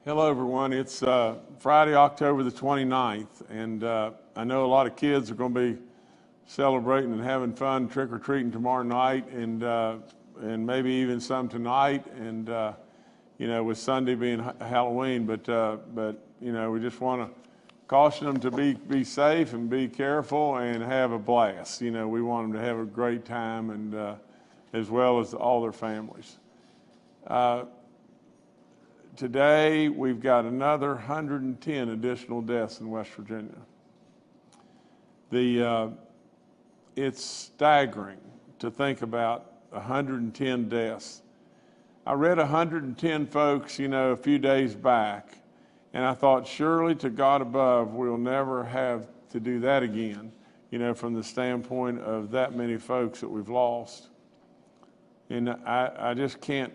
Hello, everyone. It's Friday, October the 29th, and I know a lot of kids are going to be celebrating and having fun trick-or-treating tomorrow night, and maybe even some tonight, and with Sunday being Halloween. But we just want to caution them to be safe and be careful and have a blast. We want them to have a great time, and as well as all their families. Today, we've got another 110 additional deaths in West Virginia. It's staggering to think about 110 deaths. I read 110 folks, a few days back, and I thought, surely to God above, we'll never have to do that again, from the standpoint of that many folks that we've lost. And I just can't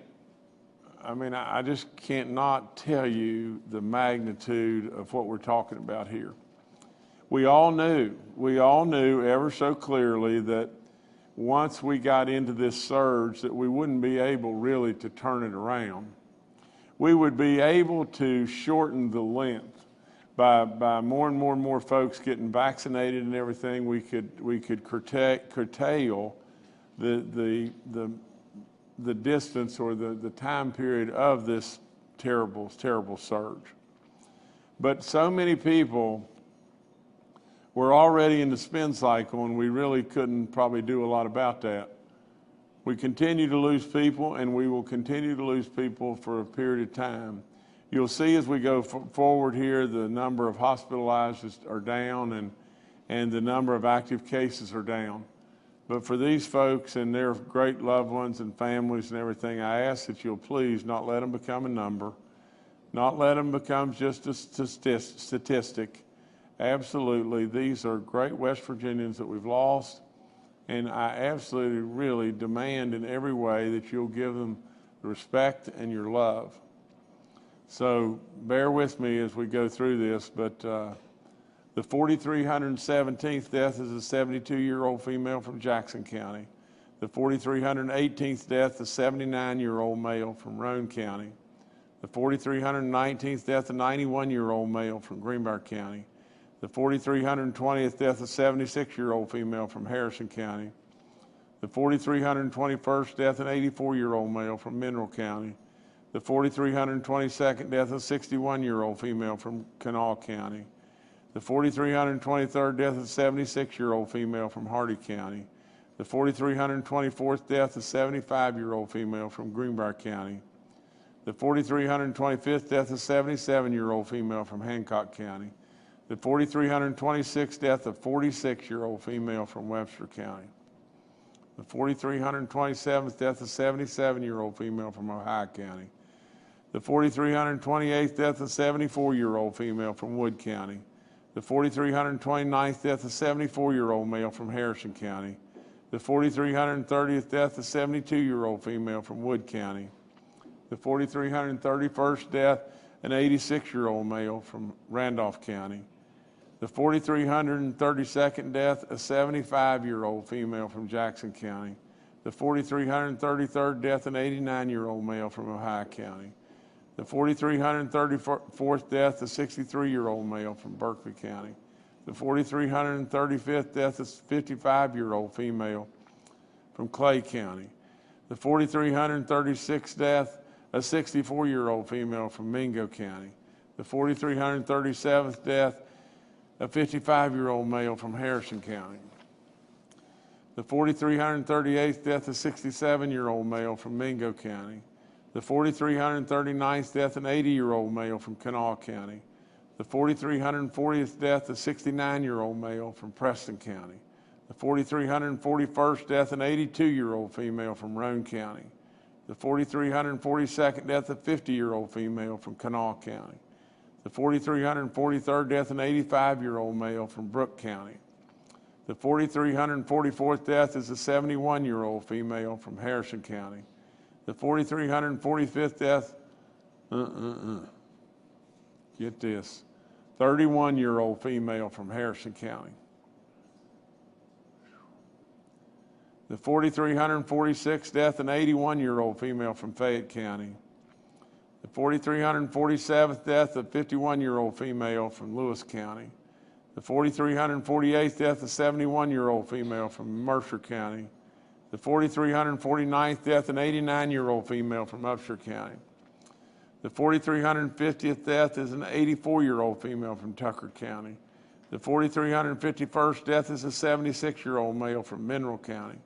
not tell you the magnitude of what we're talking about here. We all knew ever so clearly that once we got into this surge that we wouldn't be able really to turn it around. We would be able to shorten the length by more and more folks getting vaccinated and everything. We could curtail the distance or the time period of this terrible surge. But so many people were already in the spin cycle, and we really couldn't probably do a lot about that. We continue to lose people, and we will continue to lose people for a period of time. You'll see as we go forward here, the number of hospitalized are down, and the number of active cases are down. But for these folks and their great loved ones and families and everything, I ask that you'll please not let them become a number, not let them become just a statistic. Absolutely, these are great West Virginians that we've lost, and I absolutely really demand in every way that you'll give them the respect and your love. So bear with me as we go through this, but the 4,317th death is a 72-year-old female from Jackson County. The 4,318th death, a 79-year-old male from Roane County. The 4,319th death, a 91-year-old male from Greenbrier County. The 4,320th death, a 76-year-old female from Harrison County. The 4,321st death, an 84-year-old male from Mineral County. The 4,322nd death, a 61-year-old female from Kanawha County. The 4,323rd death, a 76-year-old female from Hardy County. The 4,324th death, a 75-year-old female from Greenbrier County. The 4,325th death, a 77-year-old female from Hancock County. The 4,326th death, a 46-year-old female from Webster County. The 4,327th death, a 77-year-old female from Ohio County. The 4,328th death, a 74-year-old female from Wood County. The 4,329th death, a 74-year-old male from Harrison County. The 4,330th death, a 72-year-old female from Wood County. The 4,331st death, an 86-year-old male from Randolph County. The 4,332nd death, a 75-year-old female from Jackson County. The 4,333rd death, an 89-year-old male from Ohio County. The 4,334th death, a 63-year-old male from Berkeley County. The 4,335th death, a 55-year-old female from Clay County. The 4,336th death, a 64-year-old female from Mingo County. The 4,337th death, a 55-year-old male from Harrison County. The 4,338th death, a 67-year-old male from Mingo County. The 4,339th death, an 80-year-old male from Kanawha County. The 4,340th death, a 69-year-old male from Preston County. The 4,341st death, an 82-year-old female from Roane County. The 4,342nd death, a 50-year-old female from Kanawha County. The 4,343rd death, an 85-year-old male from Brooke County. The 4,344th death is a 71-year-old female from Harrison County. The 4,345th death, get this, 31-year-old female from Harrison County. The 4,346th death, an 81-year-old female from Fayette County. The 4,347th death, a 51-year-old female from Lewis County. The 4,348th death, a 71-year-old female from Mercer County. The 4,349th death, an 89-year-old female from Upshur County. The 4,350th death is an 84-year-old female from Tucker County. The 4,351st death is a 76-year-old male from Mineral County.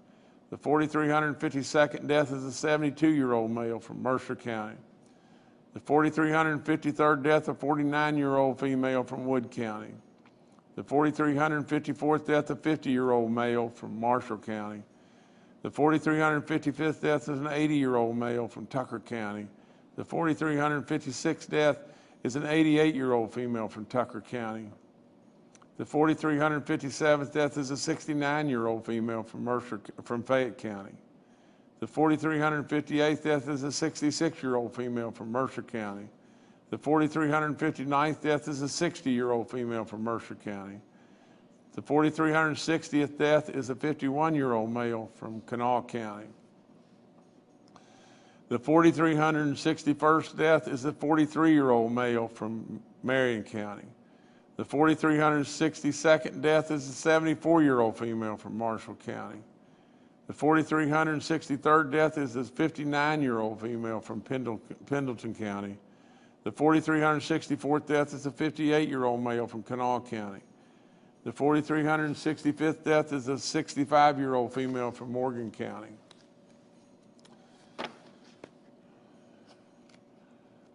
The 4,352nd death is a 72-year-old male from Mercer County. The 4,353rd death, a 49-year-old female from Wood County. The 4,354th death, a 50-year-old male from Marshall County. The 4,355th death is an 80-year-old male from Tucker County. The 4,356th death is an 88-year-old female from Tucker County. The 4,357th death is a 69-year-old female from Fayette County. The 4,358th death is a 66-year-old female from Mercer County. The 4,359th death is a 60-year-old female from Mercer County. The 4,360th death is a 51-year-old male from Kanawha County. The 4,361st death is a 43-year-old male from Marion County. The 4,362nd death is a 74-year-old female from Marshall County. The 4,363rd death is a 59-year-old female from Pendleton County. The 4,364th death is a 58-year-old male from Kanawha County. The 4,365th death is a 65-year-old female from Morgan County.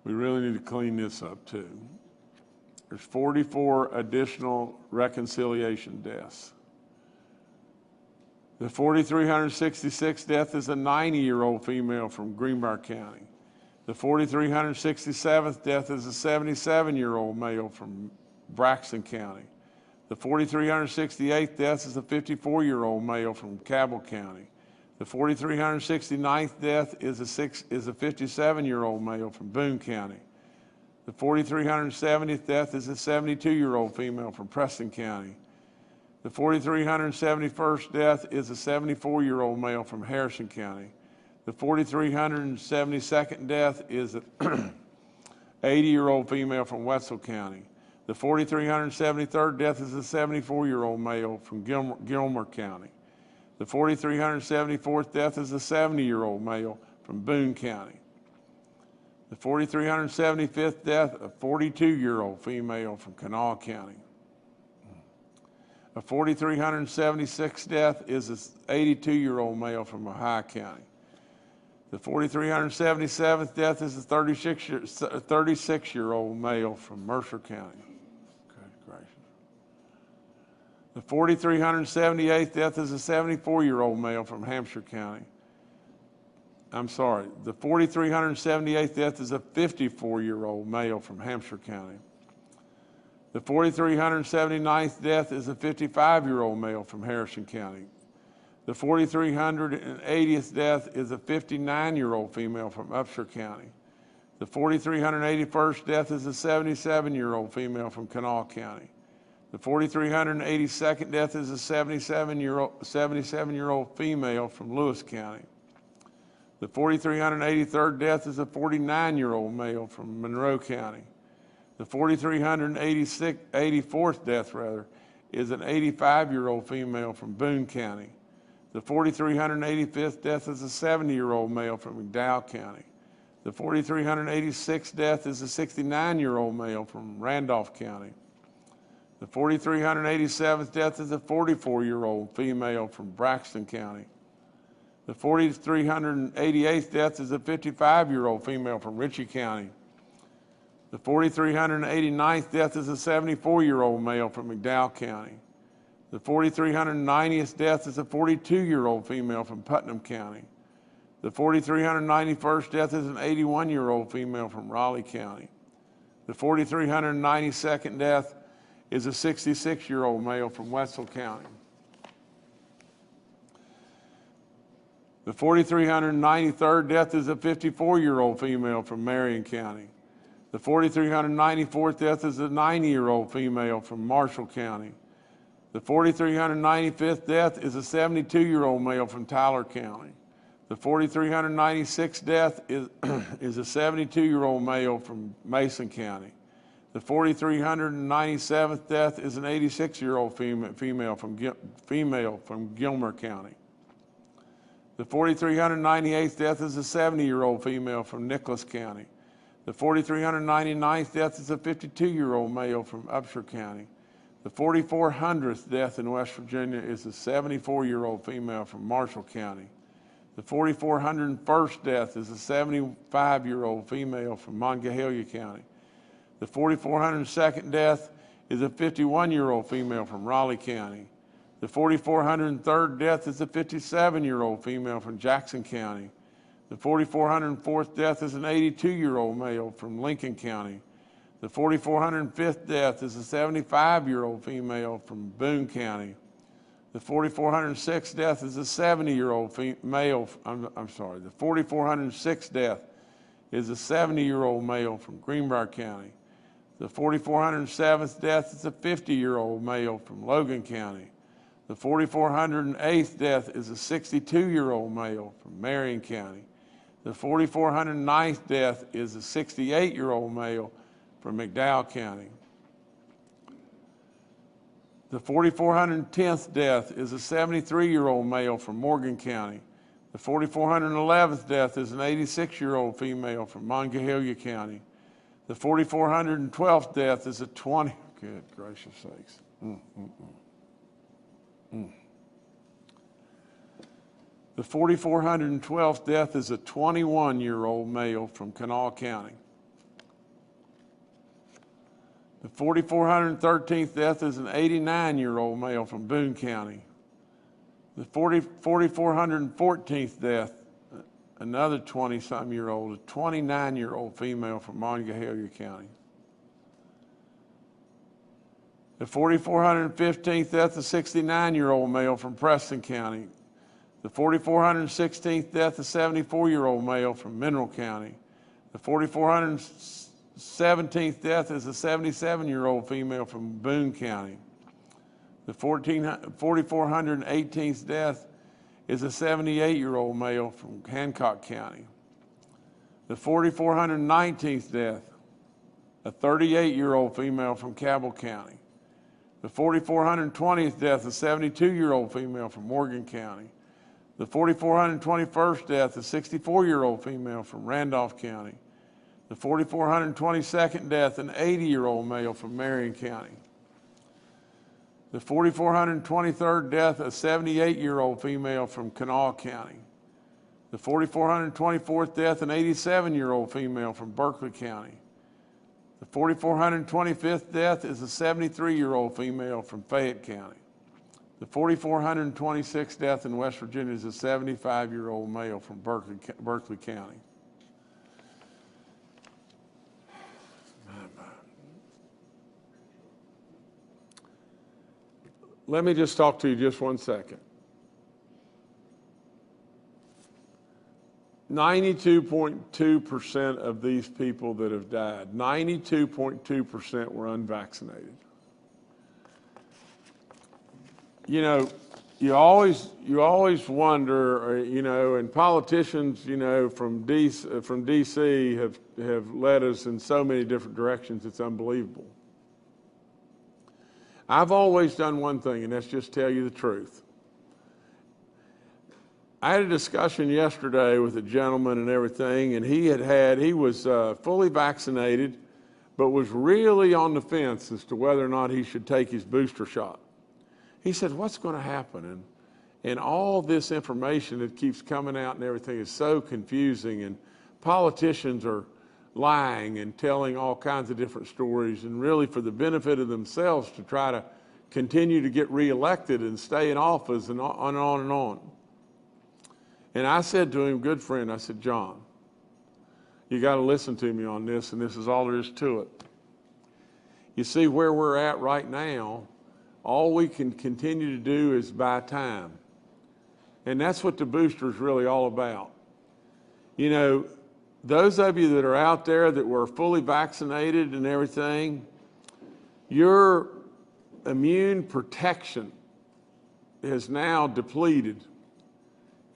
We really need to clean this up too. There's 44 additional reconciliation deaths. The 4,366th death is a 90-year-old female from Greenbrier County. The 4,367th death is a 77-year-old male from Braxton County. The 4,368th death is a 54-year-old male from Cabell County. The 4,369th death is a 57-year-old male from Boone County. The 4,370th death is a 72-year-old female from Preston County. The 4,371st death is a 74-year-old male from Harrison County. The 4,372nd death is an 80-year-old female from Wetzel County. The 4,373rd death is a 74-year-old male from Gilmer County. The 4,374th death is a 70-year-old male from Boone County. The 4,375th death, a 42-year-old female from Kanawha County. A 4,376th death is an 82-year-old male from Ohio County. The 4,377th death is a 36-year-old male from Mercer County. Good gracious. The 4,378th death is a 74-year-old male from Hampshire County. I'm sorry, the 4,378th death is a 54-year-old male from Hampshire County. The 4,379th death is a 55-year-old male from Harrison County. The 4,380th death is a 59-year-old female from Upshur County. The 4,381st death is a 77-year-old female from Kanawha County. The 4,382nd death is a 77-year-old female from Lewis County. The 4,383rd death is a 49-year-old male from Monroe County. The 4,384th death is an 85-year-old female from Boone County. The 4,385th death is a 70-year-old male from McDowell County. The 4,386th death is a 69-year-old male from Randolph County. The 4,387th death is a 44-year-old female from Braxton County. The 4,388th death is a 55-year-old female from Ritchie County. The 4,389th death is a 74-year-old male from McDowell County. The 4,390th death is a 42-year-old female from Putnam County. The 4,391st death is an 81-year-old female from Raleigh County. The 4,392nd death is a 66-year-old male from Wetzel County. The 4,393rd death is a 54-year-old female from Marion County. The 4,394th death is a 90-year-old female from Marshall County. The 4,395th death is a 72-year-old male from Tyler County. The 4,396th death is a 72-year-old male from Mason County. The 4,397th death is an 86-year-old female from Gilmer County. The 4,398th death is a 70-year-old female from Nicholas County. The 4,399th death is a 52-year-old male from Upshur County. The 4,400th death in West Virginia is a 74-year-old female from Marshall County. The 4,401st death is a 75-year-old female from Monongahela County. The 4,402nd death is a 51-year-old female from Raleigh County. The 4,403rd death is a 57-year-old female from Jackson County. The 4,404th death is an 82-year-old male from Lincoln County. The 4,405th death is a 75-year-old female from Boone County. The 4,406th death is a 70-year-old male. The 4,406th death is a 70-year-old male from Greenbrier County. The 4,407th death is a 50-year-old male from Logan County. The 4,408th death is a 62-year-old male from Marion County. The 4,409th death is a 68-year-old male from McDowell County. The 4,410th death is a 73-year-old male from Morgan County. The 4,411th death is an 86-year-old female from Monongahela County. The 4,412th death is a good gracious sakes. The 4,412th death is a 21-year-old male from Kanawha County. The 4,413th death is an 89-year-old male from Boone County. The 4,414th death, another 20-some-year-old, a 29-year-old female from Monongahela County. The 4,415th death, a 69-year-old male from Preston County. The 4,416th death, a 74-year-old male from Mineral County. The 4,417th death is a 77-year-old female from Boone County. The 4,418th death is a 78-year-old male from Hancock County. The 4,419th death, a 38-year-old female from Cabell County. The 4,420th death, a 72-year-old female from Morgan County. The 4,421st death, a 64-year-old female from Randolph County. The 4,422nd death, an 80-year-old male from Marion County. The 4,423rd death, a 78-year-old female from Kanawha County. The 4,424th death, an 87-year-old female from Berkeley County. The 4,425th death is a 73-year-old female from Fayette County. The 4,426th death in West Virginia is a 75-year-old male from Berkeley County. Let me just talk to you just 1 second. 92.2% of these people that have died, 92.2% were unvaccinated. You know, you always wonder, and politicians, from DC have led us in so many different directions, it's unbelievable. I've always done one thing, and that's just tell you the truth. I had a discussion yesterday with a gentleman and everything, and he was fully vaccinated, but was really on the fence as to whether or not he should take his booster shot. He said, what's going to happen? And all this information that keeps coming out and everything is so confusing, and politicians are lying and telling all kinds of different stories, and really for the benefit of themselves to try to continue to get reelected and stay in office and on and on and on. And I said to him, good friend, I said, John, you got to listen to me on this, and this is all there is to it. You see, where we're at right now, all we can continue to do is buy time. And that's what the booster is really all about. Those of you that are out there that were fully vaccinated and everything, your immune protection is now depleted.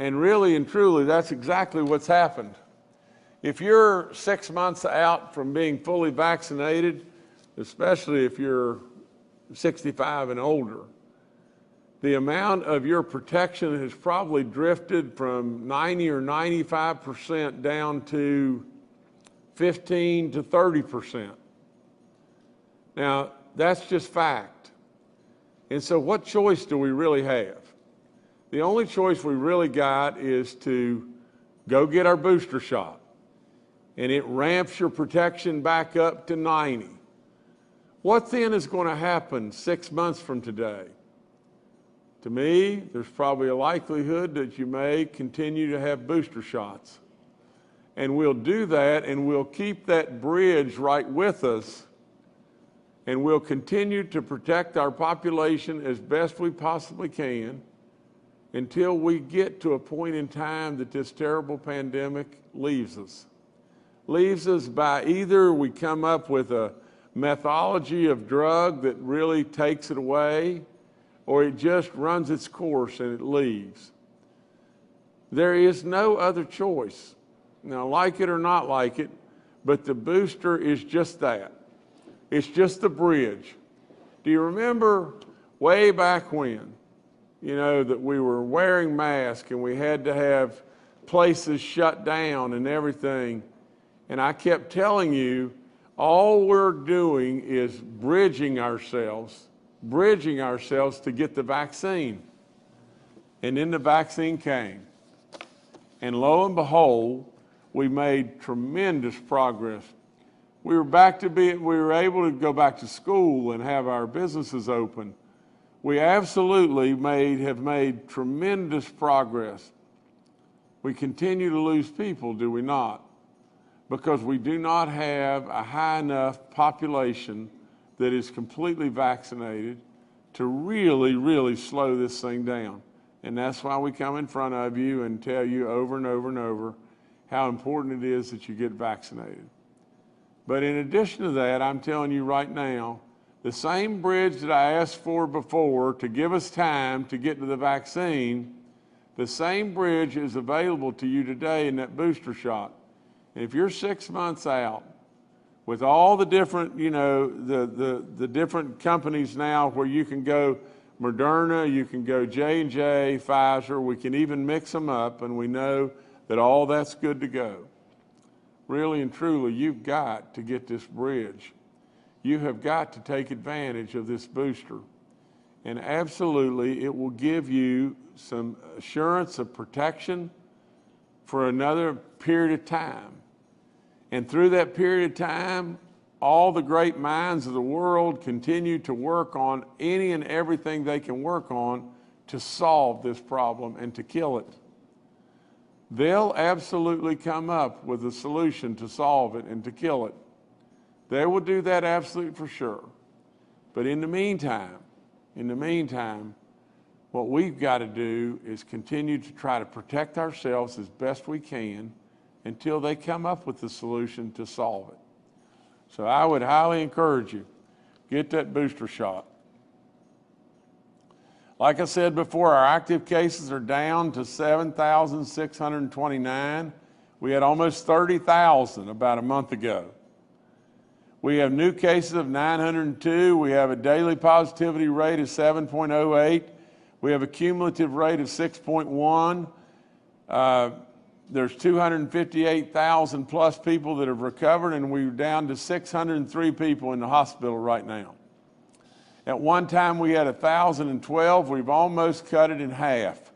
And really and truly, that's exactly what's happened. If you're 6 months out from being fully vaccinated, especially if you're 65 and older, the amount of your protection has probably drifted from 90 or 95% down to 15 to 30%. Now, that's just fact. And so what choice do we really have? The only choice we really got is to go get our booster shot. And it ramps your protection back up to 90. What then is going to happen 6 months from today? To me, there's probably a likelihood that you may continue to have booster shots. And we'll do that, and we'll keep that bridge right with us, and we'll continue to protect our population as best we possibly can until we get to a point in time that this terrible pandemic leaves us. Leaves us by either we come up with a methodology of drug that really takes it away, or it just runs its course and it leaves. There is no other choice. Now, like it or not like it, but the booster is just that. It's just the bridge. Do you remember way back when, that we were wearing masks and we had to have places shut down and everything? And I kept telling you, all we're doing is bridging ourselves to get the vaccine. And then the vaccine came. And lo and behold, we made tremendous progress. We were able to go back to school and have our businesses open. We absolutely have made tremendous progress. We continue to lose people, do we not? Because we do not have a high enough population that is completely vaccinated to really, really slow this thing down. And that's why we come in front of you and tell you over and over and over how important it is that you get vaccinated. But in addition to that, I'm telling you right now, the same bridge that I asked for before to give us time to get to the vaccine, the same bridge is available to you today in that booster shot. And if you're 6 months out, with all the different, the different companies now where you can go Moderna, you can go J&J, Pfizer, we can even mix them up, and we know that all that's good to go. Really and truly, you've got to get this bridge. You have got to take advantage of this booster. And absolutely, it will give you some assurance of protection for another period of time. And through that period of time, all the great minds of the world continue to work on any and everything they can work on to solve this problem and to kill it. They'll absolutely come up with a solution to solve it and to kill it. They will do that absolutely for sure. But in the meantime, what we've got to do is continue to try to protect ourselves as best we can until they come up with the solution to solve it. So I would highly encourage you, get that booster shot. Like I said before, our active cases are down to 7,629. We had almost 30,000 about a month ago. We have new cases of 902. We have a daily positivity rate of 7.08. We have a cumulative rate of 6.1. There's 258,000 plus people that have recovered, and we're down to 603 people in the hospital right now. At one time we had 1,012. We've almost cut it in half.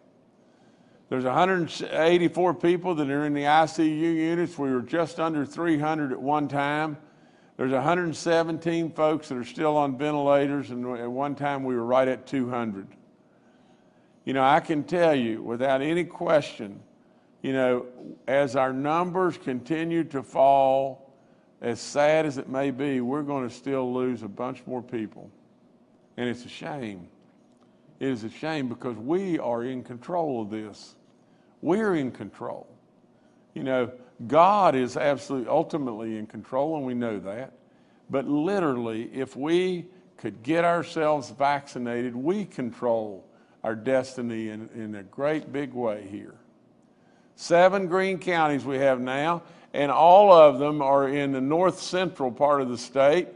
There's 184 people that are in the ICU units. We were just under 300 at one time. There's 117 folks that are still on ventilators, and at one time we were right at 200. I can tell you without any question, as our numbers continue to fall, as sad as it may be, we're going to still lose a bunch more people. And it's a shame. It is a shame because we are in control of this. We're in control. God is absolutely ultimately in control, and we know that. But literally, if we could get ourselves vaccinated, we control our destiny in a great big way here. 7 green counties we have now, and all of them are in the north central part of the state,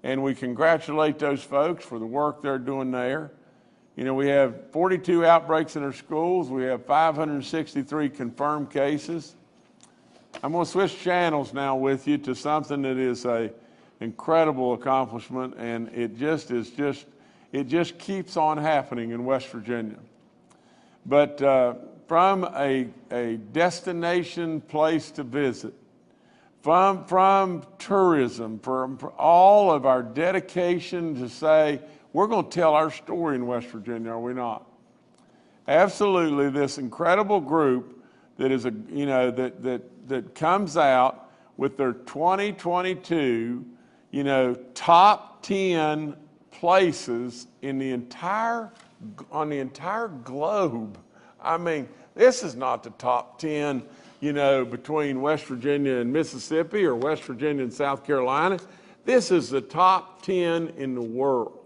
and we congratulate those folks for the work they're doing there. You know, we have 42 outbreaks in our schools. We have 563 confirmed cases. I'm going to switch channels now with you to something that is an incredible accomplishment, and it just keeps on happening in West Virginia. But from a destination place to visit, from tourism, from all of our dedication to say, we're going to tell our story in West Virginia, are we not? Absolutely, this incredible group that is that comes out with their 2022, top 10 places on the entire globe. I mean, this is not the top 10, between West Virginia and Mississippi or West Virginia and South Carolina. This is the top 10 in the world.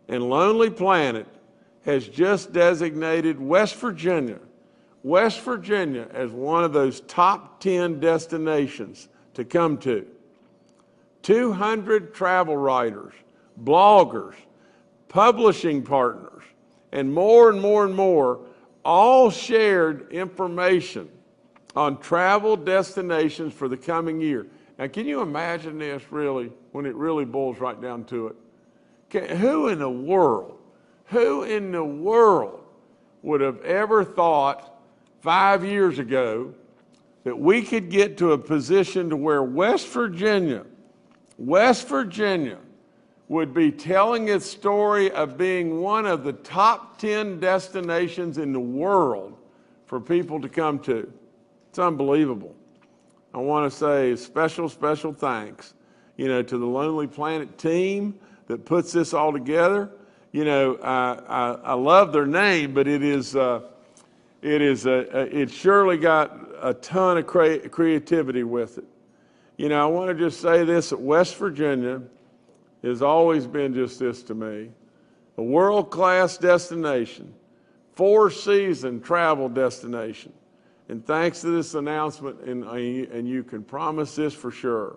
And Lonely Planet has just designated West Virginia as one of those top 10 destinations to come to. 200 travel writers, bloggers, publishing partners, and more all shared information on travel destinations for the coming year. Now, can you imagine this really, when it really boils right down to it? Who in the world would have ever thought 5 years ago that we could get to a position to where West Virginia would be telling its story of being one of the top 10 destinations in the world for people to come to? It's unbelievable. I want to say special thanks, to the Lonely Planet team that puts this all together. I love their name, but it surely got a ton of creativity with it. I want to just say this, that West Virginia has always been just this to me, a world-class destination, 4-season travel destination. And thanks to this announcement, and you can promise this for sure,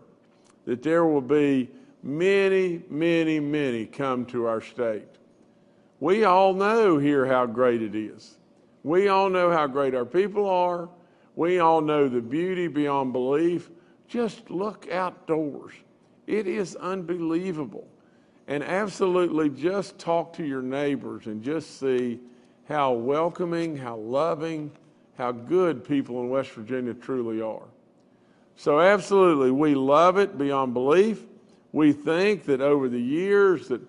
that there will be many come to our state. We all know here how great it is. We all know how great our people are. We all know the beauty beyond belief. Just look outdoors. It is unbelievable. And absolutely just talk to your neighbors and just see how welcoming, how loving, how good people in West Virginia truly are. So absolutely, we love it beyond belief. We think that over the years that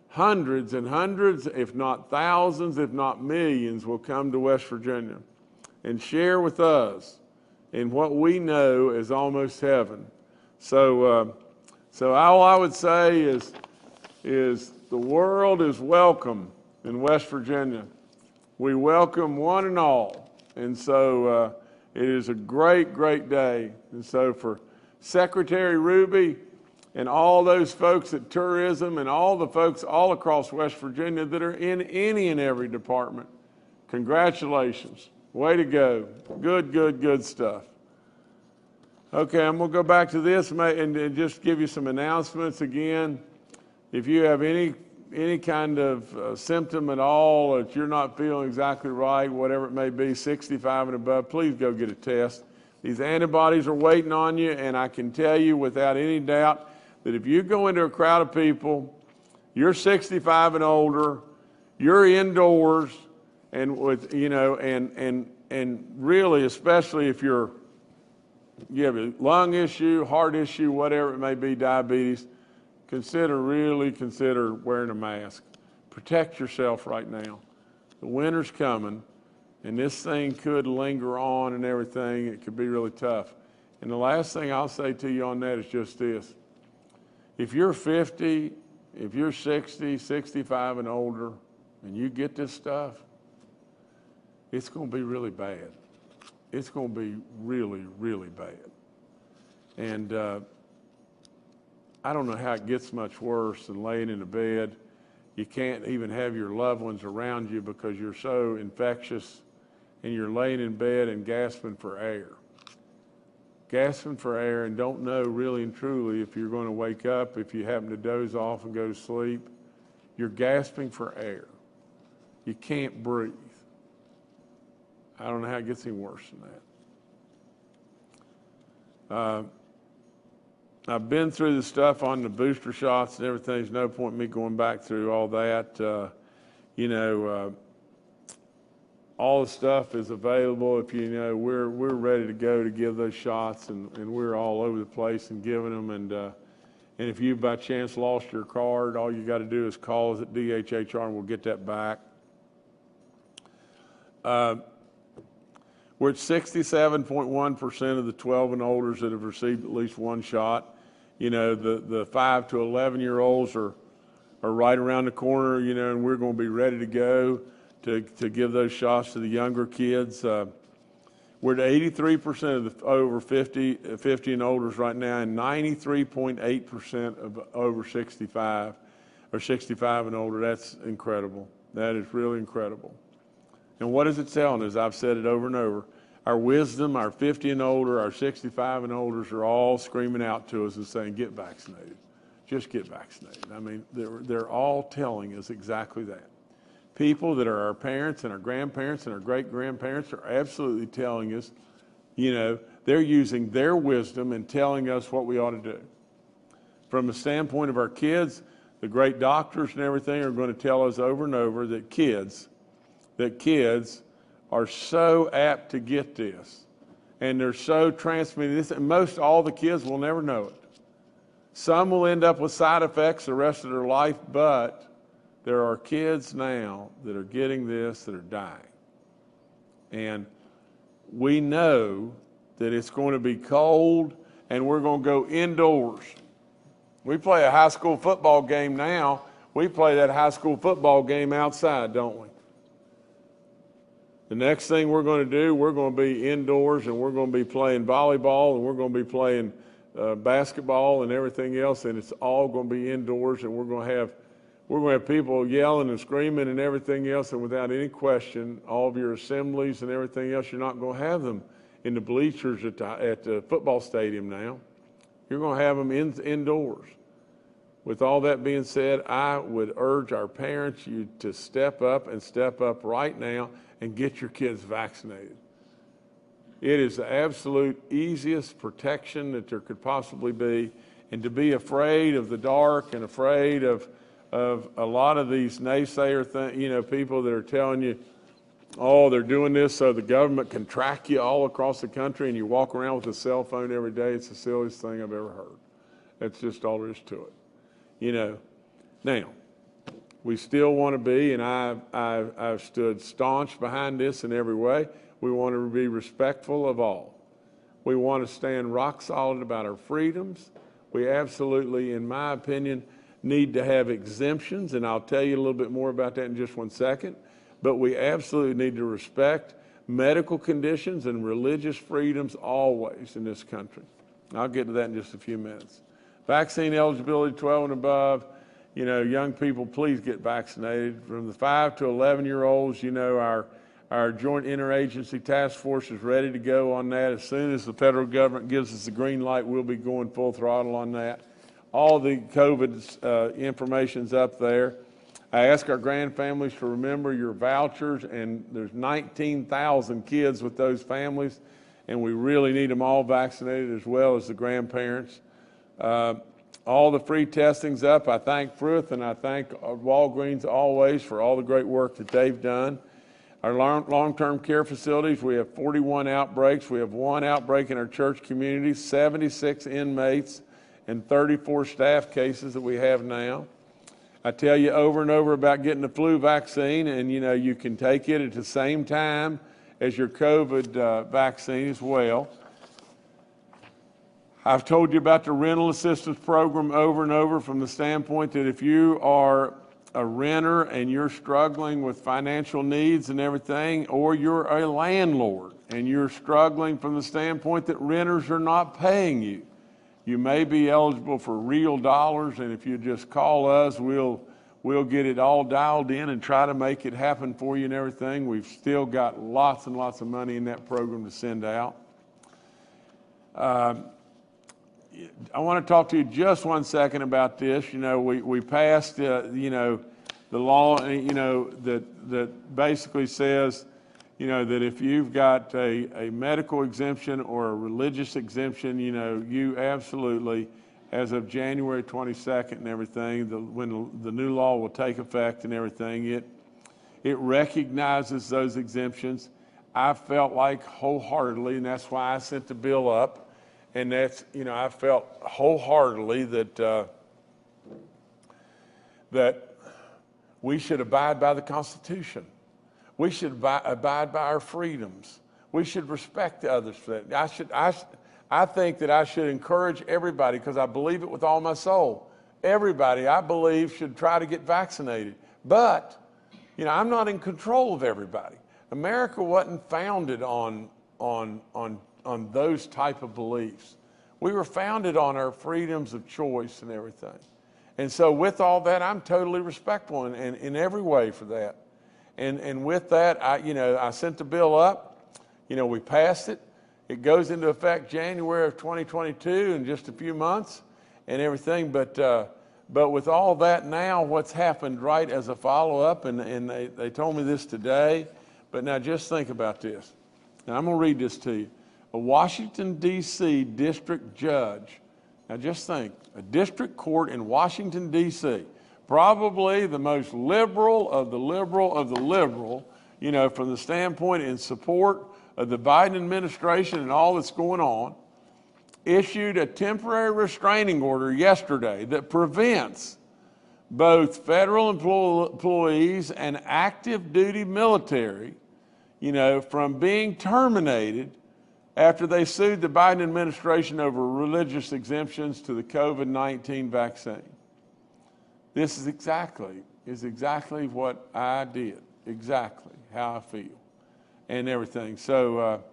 hundreds and hundreds, if not thousands, if not millions, will come to West Virginia and share with us in what we know as almost heaven. So all I would say is the world is welcome in West Virginia. We welcome one and all. And so it is a great day. And so for Secretary Ruby and all those folks at tourism and all the folks all across West Virginia that are in any and every department, congratulations. Way to go. Good stuff. Okay, I'm going to go back to this and just give you some announcements again. If you have any kind of symptom at all, that you're not feeling exactly right, whatever it may be, 65 and above, please go get a test. These antibodies are waiting on you, and I can tell you without any doubt that if you go into a crowd of people, you're 65 and older, you're indoors, and with and really, especially if you have a lung issue, heart issue, whatever it may be, diabetes, really consider wearing a mask. Protect yourself right now. The winter's coming, and this thing could linger on and everything. It could be really tough. And the last thing I'll say to you on that is just this. If you're 50, if you're 60, 65 and older, and you get this stuff, it's going to be really bad. It's going to be really bad. And I don't know how it gets much worse than laying in a bed. You can't even have your loved ones around you because you're so infectious and you're laying in bed and gasping for air. Gasping for air and don't know really and truly if you're going to wake up, if you happen to doze off and go to sleep. You're gasping for air. You can't breathe. I don't know how it gets any worse than that. I've been through the stuff on the booster shots and everything. There's no point in me going back through all that. All the stuff is available. If we're ready to go to give those shots, and we're all over the place and giving them. And if you by chance lost your card, all you got to do is call us at DHHR and we'll get that back. We're at 67.1% of the 12 and olders that have received at least one shot. The 5 to 11-year-olds are right around the corner, and we're going to be ready to go to give those shots to the younger kids. We're at 83% of the over 50 and olders right now, and 93.8% of over 65 or 65 and older. That's incredible. That is really incredible. And what is it telling us? I've said it over and over. Our wisdom, our 50 and older, our 65 and olders are all screaming out to us and saying, get vaccinated. Just get vaccinated. I mean, they're all telling us exactly that. People that are our parents and our grandparents and our great-grandparents are absolutely telling us, they're using their wisdom and telling us what we ought to do. From the standpoint of our kids, the great doctors and everything are going to tell us over and over that kids are so apt to get this, and they're so transmitting this, and most all the kids will never know it. Some will end up with side effects the rest of their life, but there are kids now that are getting this that are dying. And we know that it's going to be cold and we're going to go indoors. We play a high school football game now. We play that high school football game outside, don't we? The next thing we're going to do, we're going to be indoors and we're going to be playing volleyball and we're going to be playing basketball and everything else, and it's all going to be indoors, and we're going to have people yelling and screaming and everything else, and without any question, all of your assemblies and everything else, you're not going to have them in the bleachers at the football stadium now. You're going to have them indoors. With all that being said, I would urge our parents to step up right now and get your kids vaccinated. It is the absolute easiest protection that there could possibly be, and to be afraid of the dark and afraid of a lot of these naysayer people that are telling you, oh, they're doing this so the government can track you all across the country and you walk around with a cell phone every day. It's the silliest thing I've ever heard. That's just all there is to it. Now, we still want to be, and I've stood staunch behind this in every way. We want to be respectful of all. We want to stand rock solid about our freedoms. We absolutely, in my opinion, need to have exemptions, and I'll tell you a little bit more about that in just one second. But we absolutely need to respect medical conditions and religious freedoms always in this country. I'll get to that in just a few minutes. Vaccine eligibility, 12 and above. Young people, please get vaccinated. From the 5 to 11-year-olds, our joint interagency task force is ready to go on that. As soon as the federal government gives us the green light, we'll be going full throttle on that. All the COVID information's up there. I ask our grand families to remember your vouchers, and there's 19,000 kids with those families, and we really need them all vaccinated as well as the grandparents. All the free testing's up. I thank Fruth and I thank Walgreens always for all the great work that they've done. Our long-term care facilities, we have 41 outbreaks. We have 1 outbreak in our church community, 76 inmates, and 34 staff cases that we have now. I tell you over and over about getting the flu vaccine, and you can take it at the same time as your COVID vaccine as well. I've told you about the rental assistance program over and over from the standpoint that if you are a renter and you're struggling with financial needs and everything, or you're a landlord and you're struggling from the standpoint that renters are not paying you, you may be eligible for real dollars, and if you just call us, we'll we'll get it all dialed in and try to make it happen for you and everything. We've still got lots and lots of money in that program to send out. I want to talk to you just 1 second about this. You know, we passed, you know, the law, you know, that basically says, you know, that if you've got a medical exemption or a religious exemption, you know, you absolutely, as of January 22nd and everything, when the new law will take effect and everything, it recognizes those exemptions. I felt like wholeheartedly, and that's why I sent the bill up. And that's, you know, I felt wholeheartedly that that we should abide by the Constitution. We should abide by our freedoms. We should respect the others for that. I think that I should encourage everybody, because I believe it with all my soul. Everybody, I believe, should try to get vaccinated. But, you know, I'm not in control of everybody. America wasn't founded on those type of beliefs. We were founded on our freedoms of choice and everything. And so with all that, I'm totally respectful in every way for that. And with that, I sent the bill up. You know, we passed it. It goes into effect January of 2022 in just a few months and everything. But with all that now, what's happened right as a follow-up, and they told me this today, but now just think about this. Now I'm going to read this to you. A Washington, D.C. district judge, now just think, a district court in Washington, D.C., probably the most liberal of the liberal of the liberal, you know, from the standpoint in support of the Biden administration and all that's going on, issued a temporary restraining order yesterday that prevents both federal employees and active duty military, you know, from being terminated after they sued the Biden administration over religious exemptions to the COVID-19 vaccine. This is exactly what I did, exactly how I feel and everything. So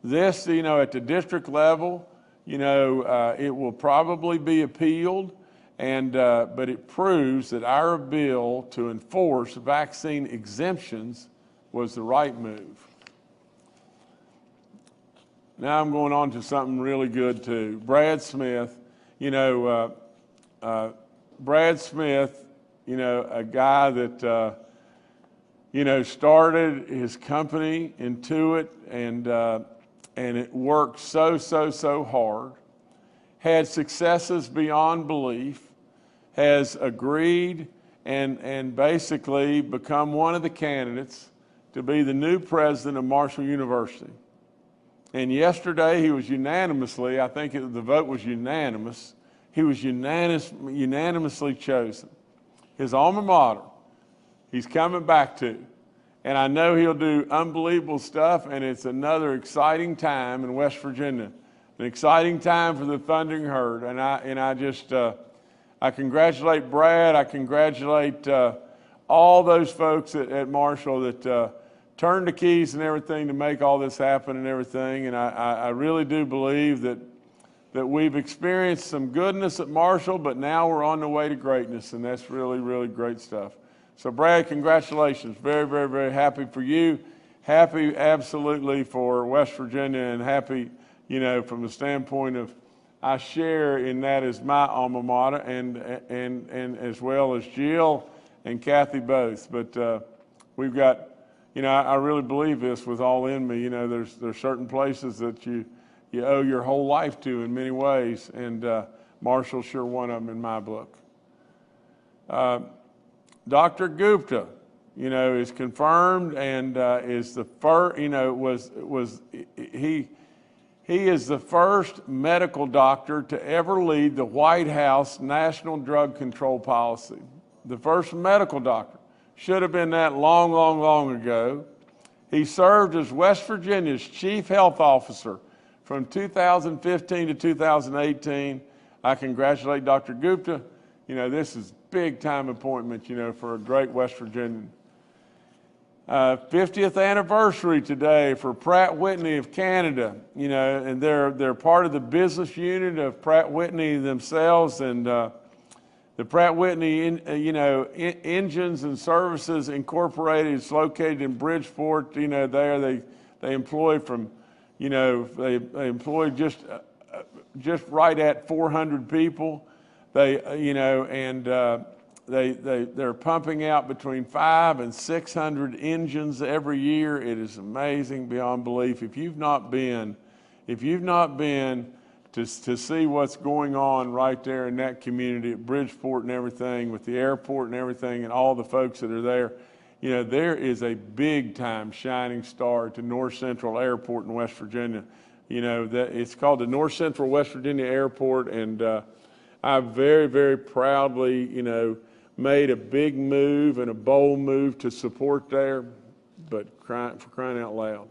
this, you know, at the district level, you know, it will probably be appealed, and but it proves that our bill to enforce vaccine exemptions was the right move. Now I'm going on to something really good too. Brad Smith, you know, Brad Smith, you know, a guy that, you know, started his company Intuit, and it worked so hard, had successes beyond belief, has agreed and basically become one of the candidates to be the new president of Marshall University. And yesterday he was unanimously, I think the vote was unanimous, he was unanimously chosen. His alma mater, he's coming back to. And I know he'll do unbelievable stuff, and it's another exciting time in West Virginia, an exciting time for the Thundering Herd. And I congratulate Brad, I congratulate all those folks at Marshall that turned the keys and everything to make all this happen and everything. And I really do believe that we've experienced some goodness at Marshall, but now we're on the way to greatness, and that's really, really great stuff. So Brad, congratulations. Very, very, very happy for you. Happy absolutely for West Virginia, and happy, you know, from the standpoint of I share in that as my alma mater, and as well as Jill and Kathy both. But we've got, you know, I really believe this with all in me. You know, there's certain places that you owe your whole life to in many ways, and Marshall's sure one of them in my book. Dr. Gupta, you know, is confirmed and is the first, you know, he is the first medical doctor to ever lead the White House National Drug Control Policy. The first medical doctor. Should have been that long ago. He served as West Virginia's chief health officer from 2015 to 2018. I congratulate Dr. Gupta. You know, this is big time appointment, you know, for a great West Virginian. 50th anniversary today for Pratt Whitney of Canada, you know, and they're part of the business unit of Pratt Whitney themselves, and The Pratt Whitney, Engines and Services Incorporated is located in Bridgeport. They employ from, they employ just right at 400 people. They're pumping out between 500 and 600 engines every year. It is amazing beyond belief. If you've not been to see what's going on right there in that community at Bridgeport and everything, with the airport and everything, and all the folks that are there, there is a big time shining star to North Central Airport in West Virginia. That it's called the North Central West Virginia Airport, and I very, very proudly, made a big move and a bold move to support there, but for crying out loud,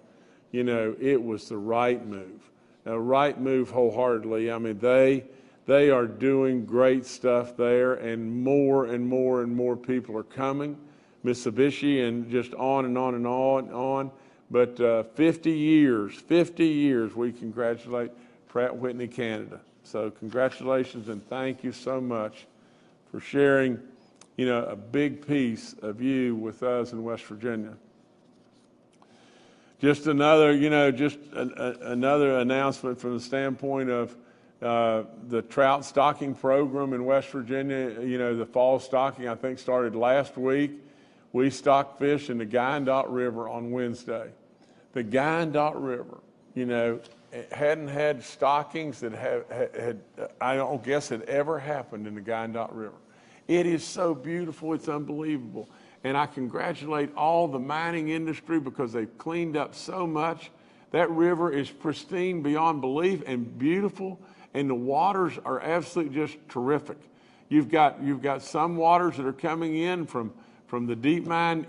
it was the right move. A right move wholeheartedly. I mean, they are doing great stuff there, and more and more and more people are coming. Mitsubishi, and just on and on and on and on. But 50 years, we congratulate Pratt Whitney Canada. So congratulations and thank you so much for sharing, a big piece of you with us in West Virginia. Just another, another announcement from the standpoint of the trout stocking program in West Virginia. The fall stocking, I think, started last week. We stocked fish in the Guyandotte River on Wednesday. The Guyandotte River, hadn't had stockings that I don't guess had ever happened in the Guyandotte River. It is so beautiful, it's unbelievable. And I congratulate all the mining industry because they've cleaned up so much. That river is pristine beyond belief and beautiful, and the waters are absolutely just terrific. You've got some waters that are coming in from the deep mine,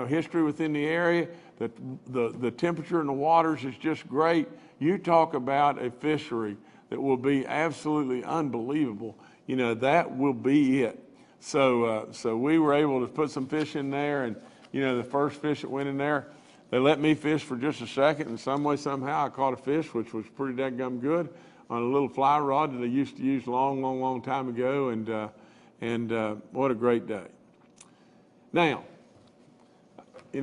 history within the area. The temperature in the waters is just great. You talk about a fishery that will be absolutely unbelievable. That will be it. So we were able to put some fish in there, and the first fish that went in there, they let me fish for just a second, and some way, somehow, I caught a fish, which was pretty dadgum good, on a little fly rod that I used to use long time ago, and what a great day. Now, do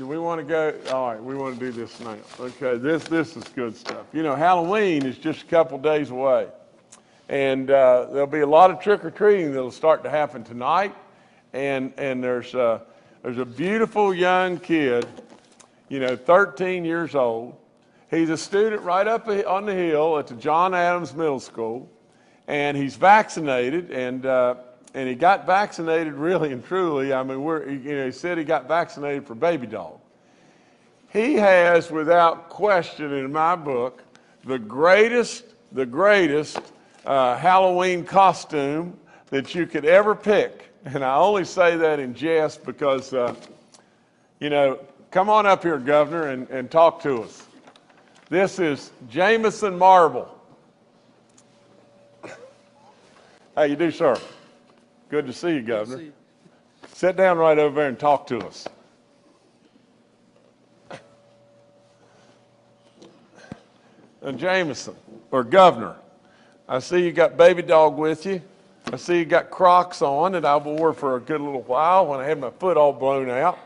we want to go? All right, we want to do this now. Okay, this is good stuff. Halloween is just a couple days away. And there'll be a lot of trick-or-treating that'll start to happen tonight. And there's a beautiful young kid, 13 years old. He's a student right up on the hill at the John Adams Middle School, and he's vaccinated, and he got vaccinated really and truly. I mean, he said he got vaccinated for baby dog. He has, without question, in my book, the greatest Halloween costume that you could ever pick. And I only say that in jest because, come on up here, Governor, and talk to us. This is Jameson Marble. How you do, sir? Good to see you, Governor. See you. Sit down right over there and talk to us. Jameson, or Governor, I see you got baby dog with you. I see you got Crocs on that I wore for a good little while when I had my foot all blown out.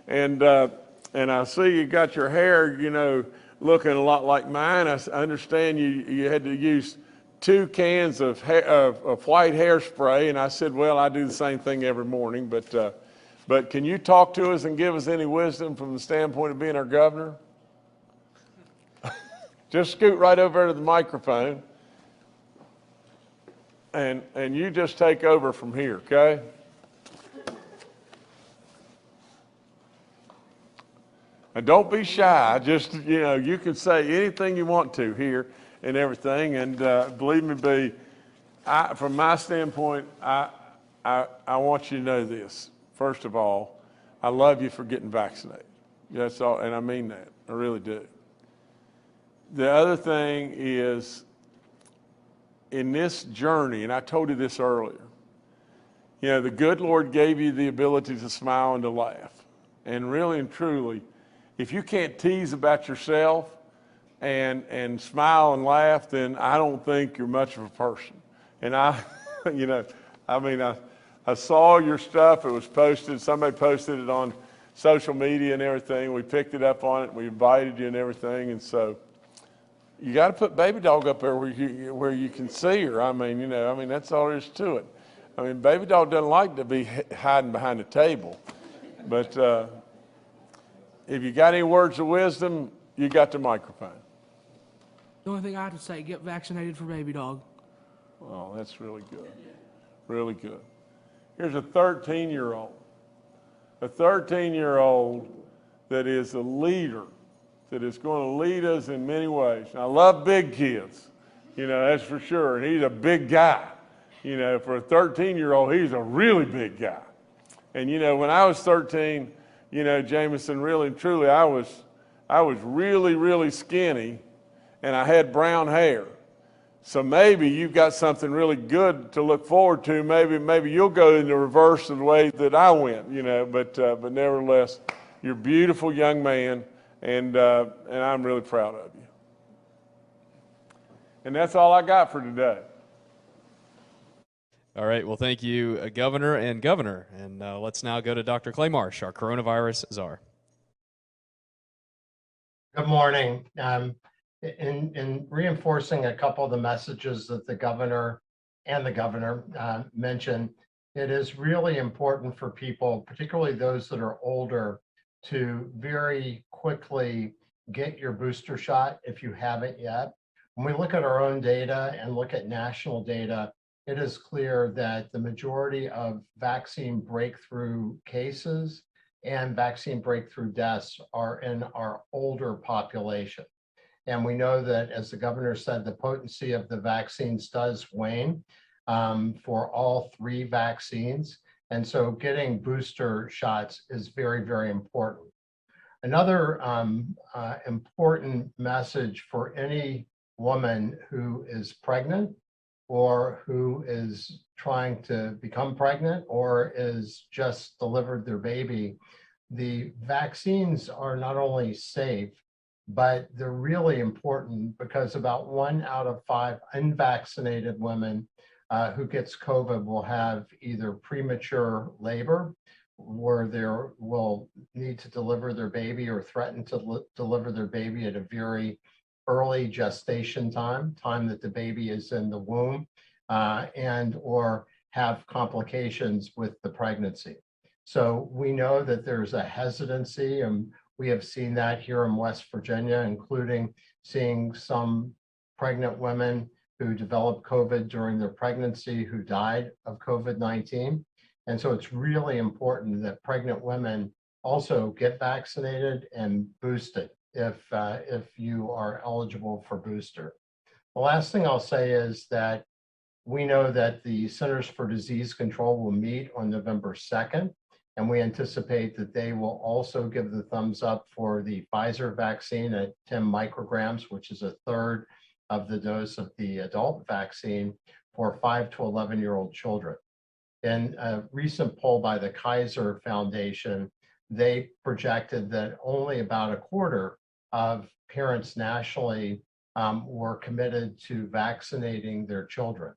And I see you got your hair, looking a lot like mine. I understand you had to use 2 cans of white hairspray, and I said, well, I do the same thing every morning. But can you talk to us and give us any wisdom from the standpoint of being our governor? Just scoot right over to the microphone. And you just take over from here, okay? And don't be shy. Just, you can say anything you want to here and everything. And believe me, from my standpoint, I want you to know this. First of all, I love you for getting vaccinated. That's all, and I mean that. I really do. The other thing is, in this journey, and I told you this earlier, the good Lord gave you the ability to smile and to laugh. And really and truly, if you can't tease about yourself, and smile and laugh, then I don't think you're much of a person. And I, you know, I mean, I saw your stuff. It was posted. Somebody posted it on social media and everything. We picked it up on it. We invited you and everything. And so you got to put Baby Dog up there where you can see her. I mean, you know, I mean, that's all there is to it. I mean, Baby Dog doesn't like to be hiding behind a table. But if you got any words of wisdom, you got the microphone. The only thing I have to say, get vaccinated for Baby Dog. Oh, that's really good. Really good. Here's a 13-year-old. A 13-year-old that is a leader, that is going to lead us in many ways. And I love big kids, you know, that's for sure. And he's a big guy. You know, for a 13-year-old, he's a really big guy. And, you know, when I was 13, you know, Jameson, really and truly, I was really, really skinny, and I had brown hair. So maybe you've got something really good to look forward to. Maybe you'll go in the reverse of the way that I went, you know. But nevertheless, you're a beautiful young man, and I'm really proud of you. And that's all I got for today. All right. Well, thank you, Governor and Governor. And let's now go to Dr. Clay Marsh, our coronavirus czar. Good morning. In reinforcing a couple of the messages that the governor mentioned, it is really important for people, particularly those that are older, to very quickly get your booster shot if you haven't yet. When we look at our own data and look at national data, it is clear that the majority of vaccine breakthrough cases and vaccine breakthrough deaths are in our older population. And we know that, as the governor said, the potency of the vaccines does wane for all three vaccines. And so getting booster shots is very, very important. Another important message for any woman who is pregnant or who is trying to become pregnant or is just delivered their baby, the vaccines are not only safe, but they're really important because about 1 out of 5 unvaccinated women who gets COVID will have either premature labor, where they will need to deliver their baby or threaten to deliver their baby at a very early gestation time that the baby is in the womb, and or have complications with the pregnancy. So we know that there's a hesitancy, and we have seen that here in West Virginia, including seeing some pregnant women who developed COVID during their pregnancy who died of COVID-19. And so it's really important that pregnant women also get vaccinated and boosted if you are eligible for booster. The last thing I'll say is that we know that the Centers for Disease Control will meet on November 2nd, and we anticipate that they will also give the thumbs up for the Pfizer vaccine at 10 micrograms, which is a third of the dose of the adult vaccine for 5 to 11-year-old children. In a recent poll by the Kaiser Foundation, they projected that only about a quarter of parents nationally were committed to vaccinating their children.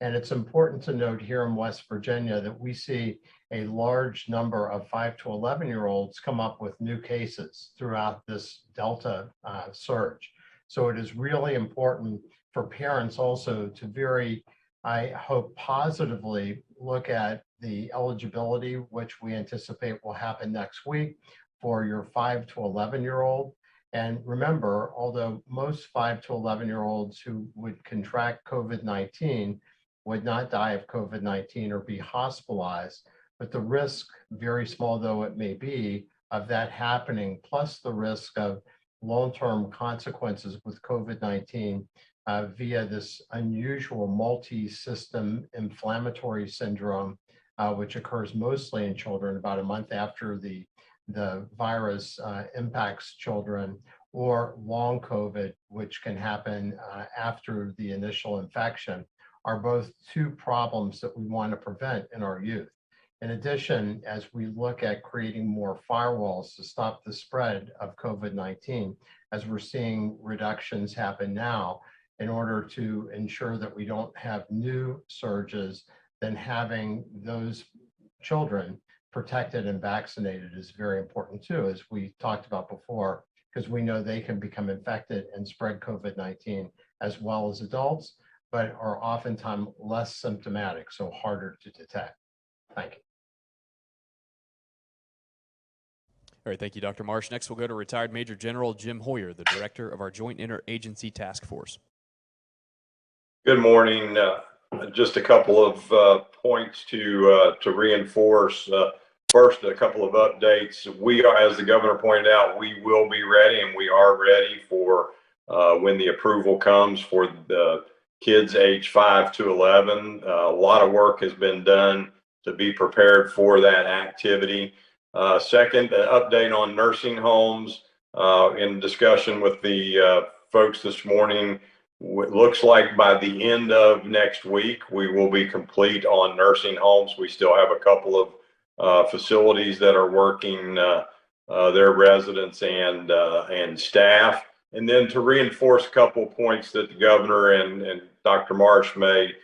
And it's important to note here in West Virginia that we see a large number of 5 to 11-year-olds come up with new cases throughout this Delta surge. So it is really important for parents also to very, I hope, positively look at the eligibility, which we anticipate will happen next week for your 5 to 11-year-old. And remember, although most 5 to 11-year-olds who would contract COVID-19 would not die of COVID-19 or be hospitalized, but the risk, very small though it may be, of that happening, plus the risk of long-term consequences with COVID-19 via this unusual multi-system inflammatory syndrome, which occurs mostly in children about a month after the virus impacts children, or long COVID, which can happen after the initial infection, are both two problems that we want to prevent in our youth. In addition, as we look at creating more firewalls to stop the spread of COVID-19, as we're seeing reductions happen now, in order to ensure that we don't have new surges, then having those children protected and vaccinated is very important too, as we talked about before, because we know they can become infected and spread COVID-19 as well as adults, but are oftentimes less symptomatic, so harder to detect. Thank you. All right, thank you, Dr. Marsh. Next, we'll go to retired Major General Jim Hoyer, the director of our Joint Interagency Task Force. Good morning. Just a couple of points to reinforce. First, a couple of updates. We are, as the governor pointed out, we will be ready, and we are ready for when the approval comes for the kids age 5 to 11. A lot of work has been done to be prepared for that activity. Second, an update on nursing homes. In discussion with the folks this morning, it looks like by the end of next week, we will be complete on nursing homes. We still have a couple of facilities that are working their residents and staff. And then to reinforce a couple of points that the governor and Dr. Marsh made,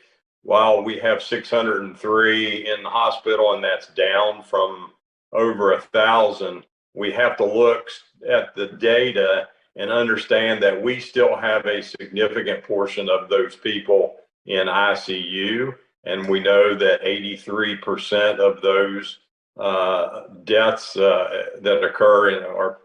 while we have 603 in the hospital, and that's down from over 1,000, we have to look at the data and understand that we still have a significant portion of those people in ICU. And we know that 83% of those deaths that occur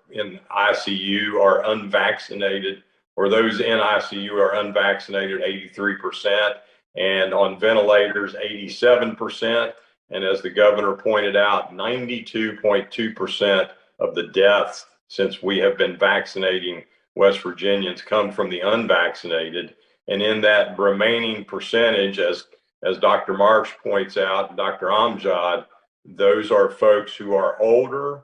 in ICU are unvaccinated, or those in ICU are unvaccinated, 83%, and on ventilators, 87%. And as the governor pointed out, 92.2% of the deaths since we have been vaccinating West Virginians come from the unvaccinated. And in that remaining percentage, as Dr. Marsh points out, Dr. Amjad, those are folks who are older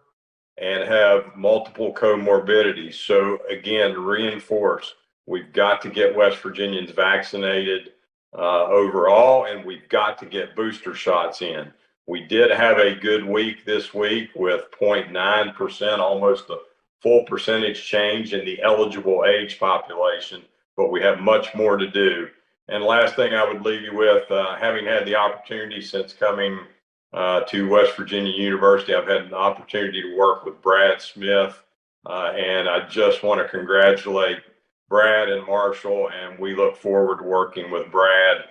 and have multiple comorbidities. So again, reinforce, we've got to get West Virginians vaccinated overall, and we've got to get booster shots in. We did have a good week this week with 0.9%, almost a full percentage change in the eligible age population, but we have much more to do. And last thing I would leave you with, having had the opportunity since coming to West Virginia University, I've had an opportunity to work with Brad Smith, and I just want to congratulate Brad and Marshall, and we look forward to working with Brad.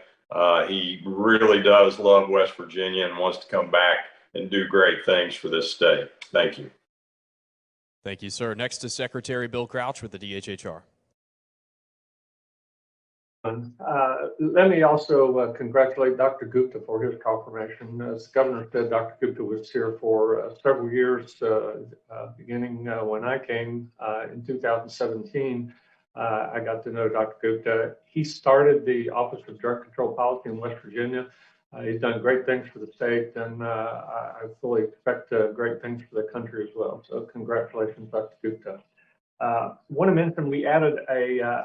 He really does love West Virginia and wants to come back and do great things for this state. Thank you. Thank you, sir. Next is Secretary Bill Crouch with the DHHR. Let me also congratulate Dr. Gupta for his confirmation. As the governor said, Dr. Gupta was here for several years, beginning when I came in 2017. I got to know Dr. Gupta. He started the Office of Drug Control Policy in West Virginia. He's done great things for the state, and I fully expect great things for the country as well. So congratulations, Dr. Gupta. Want to mention we added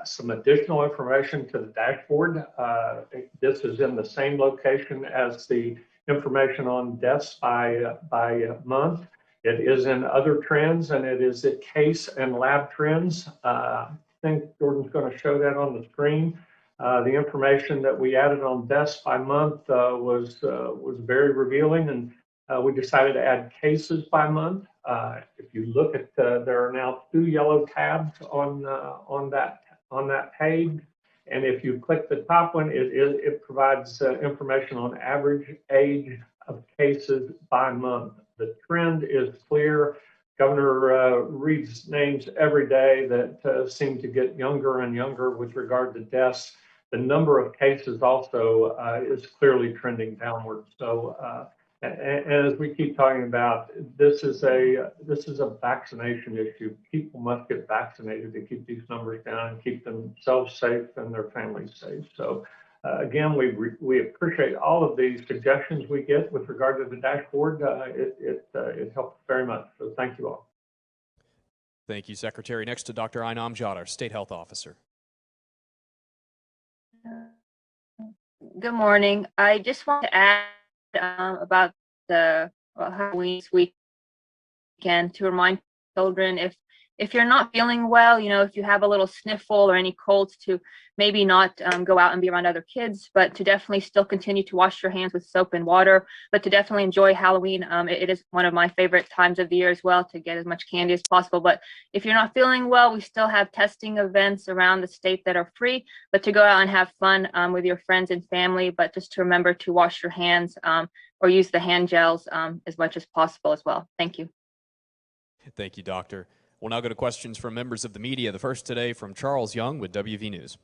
some additional information to the dashboard. This is in the same location as the information on deaths by month. It is in other trends, and it is at case and lab trends. I think Jordan's going to show that on the screen. The information that we added on deaths by month was very revealing, and we decided to add cases by month. If you look at, there are now 2 yellow tabs on that page, and if you click the top one, it provides information on average age of cases by month. The trend is clear. Governor reads names every day that seem to get younger and younger with regard to deaths. The number of cases also is clearly trending downward. So, and as we keep talking about, this is a vaccination issue. People must get vaccinated to keep these numbers down and keep themselves safe and their families safe. So, again, we appreciate all of the suggestions we get with regard to the dashboard. It helps very much. So, thank you all. Thank you, Secretary. Next to Dr. Ainam Jad, our State Health Officer. Good morning. I just want to add about the Halloween weekend to remind children if if you're not feeling well, if you have a little sniffle or any colds, to maybe not go out and be around other kids, but to definitely still continue to wash your hands with soap and water, but to definitely enjoy Halloween. It is one of my favorite times of the year as well, to get as much candy as possible. But if you're not feeling well, we still have testing events around the state that are free, but to go out and have fun with your friends and family, but just to remember to wash your hands or use the hand gels as much as possible as well. Thank you. Thank you, Doctor. We'll now go to questions from members of the media. The first today from Charles Young with WV News.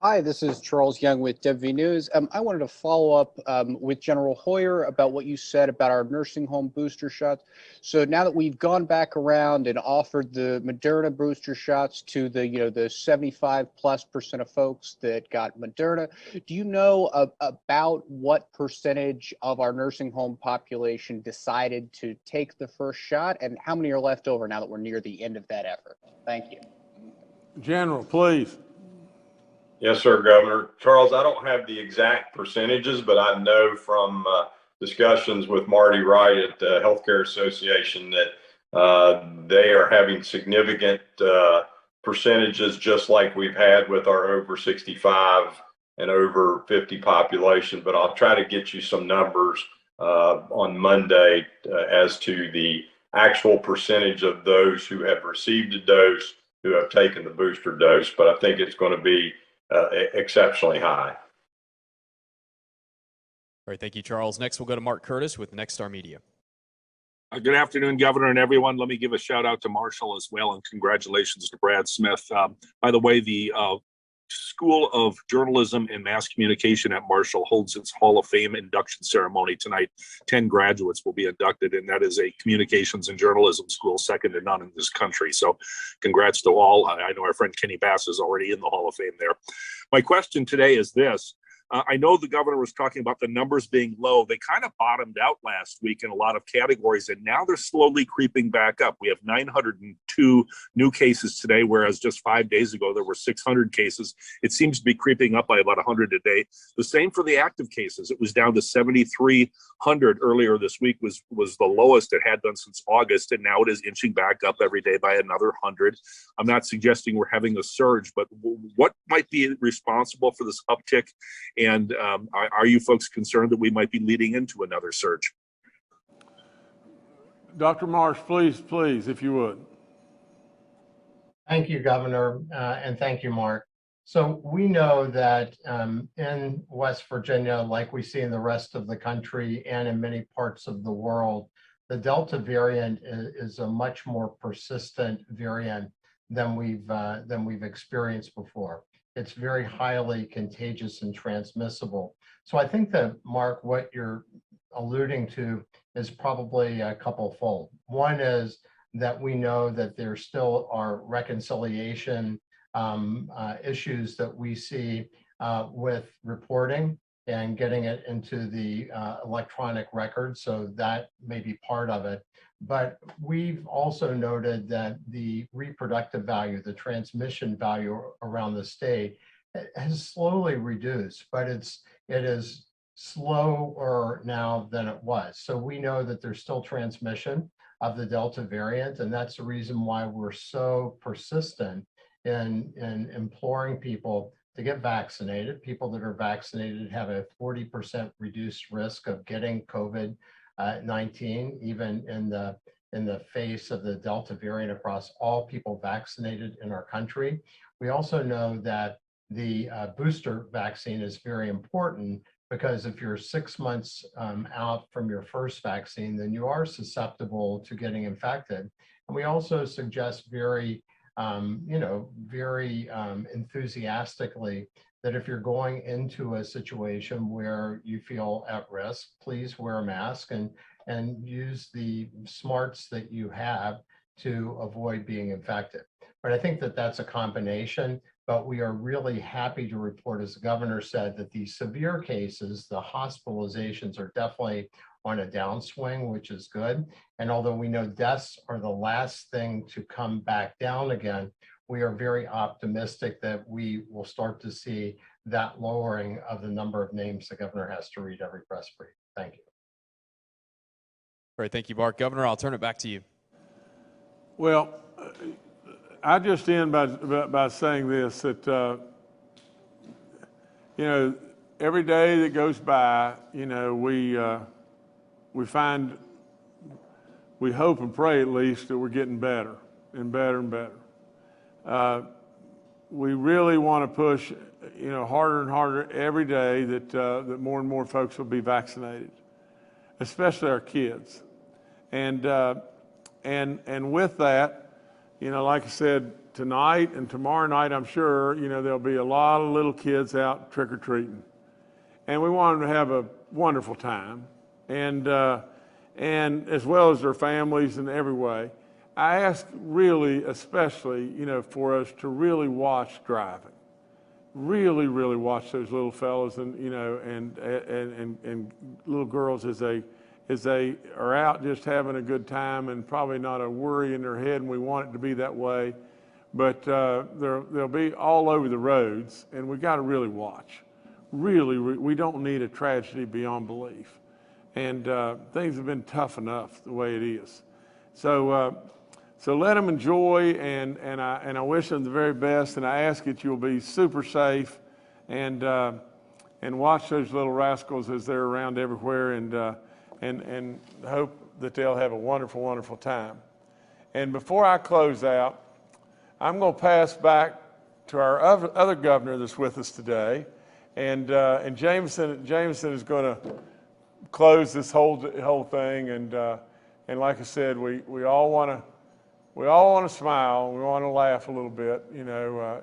Hi, this is Charles Young with WV News. I wanted to follow up with General Hoyer about what you said about our nursing home booster shots. So now that we've gone back around and offered the Moderna booster shots to the 75+% of folks that got Moderna, do you know about what percentage of our nursing home population decided to take the first shot, and how many are left over now that we're near the end of that effort? Thank you. General, please. Yes, sir, Governor. Charles, I don't have the exact percentages, but I know from discussions with Marty Wright at the Healthcare Association that they are having significant percentages, just like we've had with our over 65 and over 50 population. But I'll try to get you some numbers on Monday as to the actual percentage of those who have received a dose, who have taken the booster dose. But I think it's going to be exceptionally high. All right, thank you, Charles. Next, we'll go to Mark Curtis with Next Star Media. Good afternoon, Governor, and everyone. Let me give a shout out to Marshall as well, and congratulations to Brad Smith. By the way, the School of Journalism and Mass Communication at Marshall holds its Hall of Fame induction ceremony tonight. 10 graduates will be inducted, and that is a communications and journalism school second to none in this country. So congrats to all. I know our friend Kenny Bass is already in the Hall of Fame there. My question today is this. I know the governor was talking about the numbers being low. They kind of bottomed out last week in a lot of categories, and now they're slowly creeping back up. We have 902 new cases today, whereas just 5 days ago there were 600 cases. It seems to be creeping up by about 100 a day. The same for the active cases. It was down to 7,300 earlier this week, was the lowest it had done since August, and now it is inching back up every day by another 100. I'm not suggesting we're having a surge, but what might be responsible for this uptick? And are you folks concerned that we might be leading into another surge? Dr. Marsh, please, if you would. Thank you, Governor, and thank you, Mark. So we know that in West Virginia, like we see in the rest of the country and in many parts of the world, the Delta variant is a much more persistent variant than we've experienced before. It's very highly contagious and transmissible. So I think that, Mark, what you're alluding to is probably a couple-fold. One is that we know that there still are reconciliation issues that we see with reporting and getting it into the electronic record. So that may be part of it. But we've also noted that the reproductive value, the transmission value around the state has slowly reduced, but it is slower now than it was. So we know that there's still transmission of the Delta variant, and that's the reason why we're so persistent in imploring people to get vaccinated. People that are vaccinated have a 40% reduced risk of getting COVID-19, even in the face of the Delta variant across all people vaccinated in our country. We also know that the booster vaccine is very important, because if you're 6 months out from your first vaccine, then you are susceptible to getting infected. And we also suggest very enthusiastically that if you're going into a situation where you feel at risk, please wear a mask and use the smarts that you have to avoid being infected. But I think that that's a combination, but we are really happy to report, as the governor said, that the severe cases, the hospitalizations, are definitely on a downswing, which is good. And although we know deaths are the last thing to come back down again, we are very optimistic that we will start to see that lowering of the number of names the governor has to read every press brief. Thank you. All right, thank you, Mark. Governor, I'll turn it back to you. Well, I just end by saying this, that, every day that goes by, we find, we hope and pray at least that we're getting better and better and better. We really want to push, harder and harder every day that more and more folks will be vaccinated, especially our kids. And with that, like I said, tonight and tomorrow night, I'm sure, there'll be a lot of little kids out trick-or-treating. And we want them to have a wonderful time, and as well as their families in every way. I ask really, especially, for us to really watch driving. Really, really watch those little fellas and little girls as they are out just having a good time and probably not a worry in their head, and we want it to be that way. But they'll be all over the roads, and we got to really watch. Really, we don't need a tragedy beyond belief. And things have been tough enough the way it is. So let them enjoy, and I wish them the very best, and I ask that you'll be super safe and watch those little rascals as they're around everywhere, and hope that they'll have a wonderful, wonderful time. And before I close out, I'm going to pass back to our other governor that's with us today, and Jameson is going to close this whole thing, and like I said, we all want to smile, we want to laugh a little bit.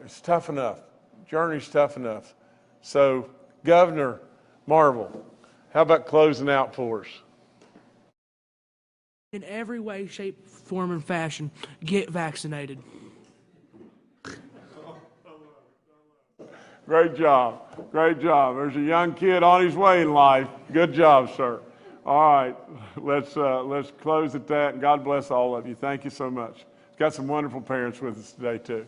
It's tough enough. Journey's tough enough. So, Governor Marble, how about closing out for us? In every way, shape, form, and fashion, get vaccinated. Great job. Great job. There's a young kid on his way in life. Good job, sir. All right, let's close at that, and God bless all of you. Thank you so much. Got some wonderful parents with us today, too.